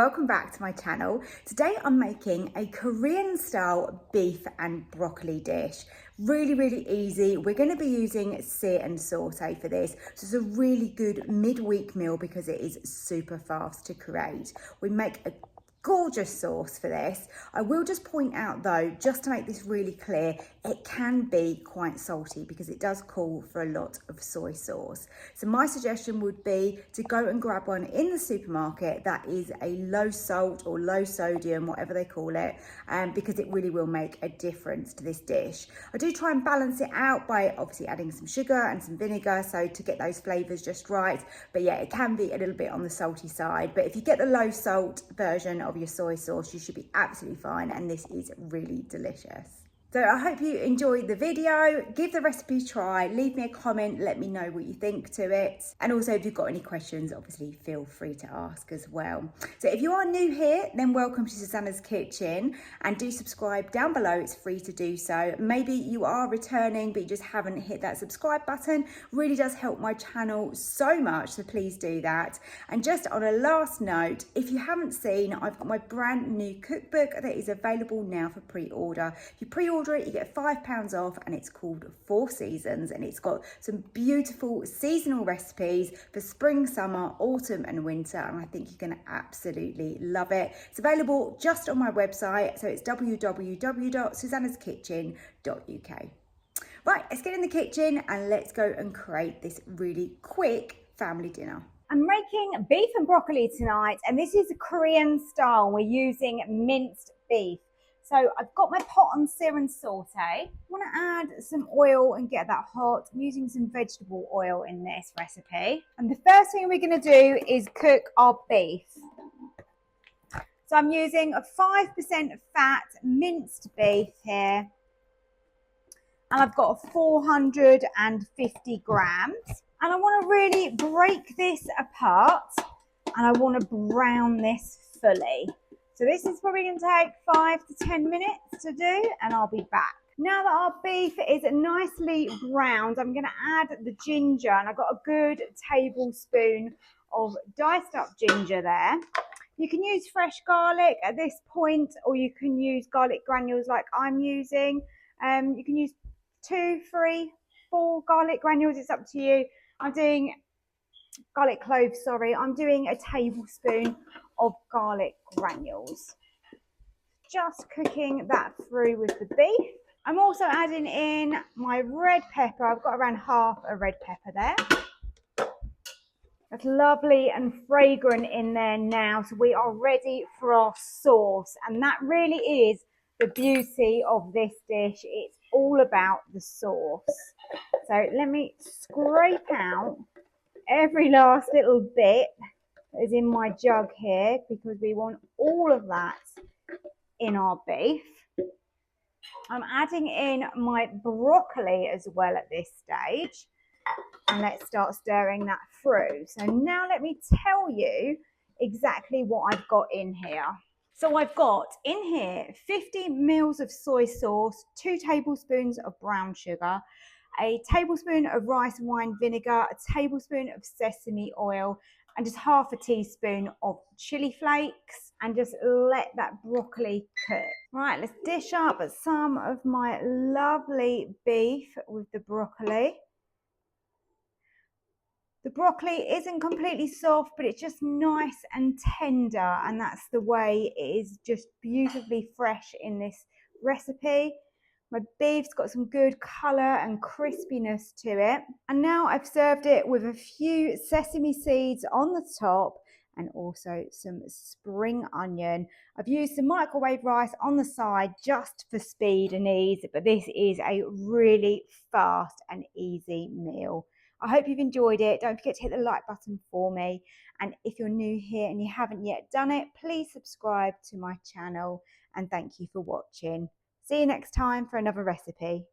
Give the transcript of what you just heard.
welcome back to my channel. Today I'm making a Korean style beef and broccoli dish. Really easy. We're going to be using sear and saute for this. So it's a really good midweek meal because it is super fast to create. We make a gorgeous sauce for this. I will just point out though, just to make this really clear, it can be quite salty because it does call for a lot of soy sauce. So my suggestion would be to go and grab one in the supermarket that is a low salt or low sodium, whatever they call it, because it really will make a difference to this dish. I do try and balance it out by obviously adding some sugar and some vinegar, so to get those flavors just right. But yeah, it can be a little bit on the salty side, but if you get the low salt version of your soy sauce, you should be absolutely fine, and this is really delicious. So I hope you enjoyed the video. Give the recipe a try, leave me a comment, let me know what you think to it. And also if you've got any questions, obviously feel free to ask as well. So if you are new here, then welcome to Susannah's Kitchen, and do subscribe down below, it's free to do so. Maybe you are returning but you just haven't hit that subscribe button. Really does help my channel so much, so please do that. And just on a last note, if you haven't seen, I've got my brand new cookbook that is available now for pre-order. If you pre-order it, you get £5 off, and it's called 4 Seasons, and it's got some beautiful seasonal recipes for spring, summer, autumn and winter, and I think you're going to absolutely love it. It's available just on my website, so it's www.susannaskitchen.uk. Right, let's get in the kitchen and let's go and create this really quick family dinner. I'm making beef and broccoli tonight, and this is a Korean style. We're using minced beef. So I've got my pot on sear and saute. I want to add some oil and get that hot. I'm using some vegetable oil in this recipe. And the first thing we're going to do is cook our beef. So I'm using a 5% fat minced beef here. And I've got 450 grams. And I want to really break this apart, and I want to brown this fully. So this is probably going to take 5 to 10 minutes to do, and I'll be back. Now that our beef is nicely browned, I'm going to add the ginger, and I've got a good tablespoon of diced up ginger there. You can use fresh garlic at this point, or you can use garlic granules like I'm using. You can use 2, 3, 4 garlic granules, it's up to you. I'm doing garlic cloves, sorry. I'm doing a tablespoon of garlic granules. Just cooking that through with the beef. I'm also adding in my red pepper. I've got around half a red pepper there. That's lovely and fragrant in there now. So we are ready for our sauce. And that really is the beauty of this dish. It's all about the sauce. So let me scrape out every last little bit that is in my jug here, because we want all of that in our beef. I'm adding in my broccoli as well at this stage, and let's start stirring that through. So now let me tell you exactly what I've got in here. So I've got in here 50 mils of soy sauce, 2 tablespoons of brown sugar, a tablespoon of rice wine vinegar, a tablespoon of sesame oil, and just half a teaspoon of chili flakes, and just let that broccoli cook. Right, let's dish up some of my lovely beef with the broccoli. The broccoli isn't completely soft, but it's just nice and tender, and that's the way it is, just beautifully fresh in this recipe. My beef's got some good colour and crispiness to it. And now I've served it with a few sesame seeds on the top, and also some spring onion. I've used some microwave rice on the side just for speed and ease, but this is a really fast and easy meal. I hope you've enjoyed it. Don't forget to hit the like button for me. And if you're new here and you haven't yet done it, please subscribe to my channel. And thank you for watching. See you next time for another recipe.